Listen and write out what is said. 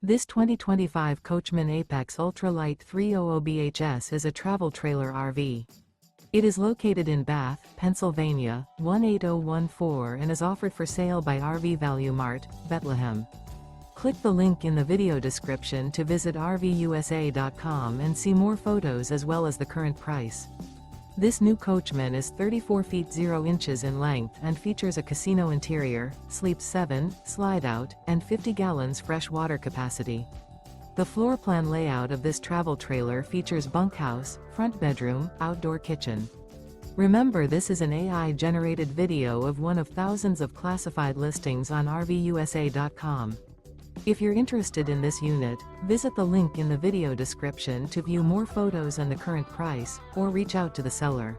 This 2025 Coachmen Apex Ultra-Lite 300 BHS is a travel trailer RV. It is located in Bath, Pennsylvania, 18014 and is offered for sale by RV Value Mart, Behtlehem. Click the link in the video description to visit RVUSA.com and see more photos as well as the current price. This new Coachmen is 34 feet 0 inches in length and features a casino interior, sleeps 7, slide-out, and 50 gallons fresh water capacity. The floor plan layout of this travel trailer features bunkhouse, front bedroom, outdoor kitchen. Remember, this is an AI-generated video of one of thousands of classified listings on RVUSA.com. If you're interested in this unit, visit the link in the video description to view more photos and the current price, or reach out to the seller.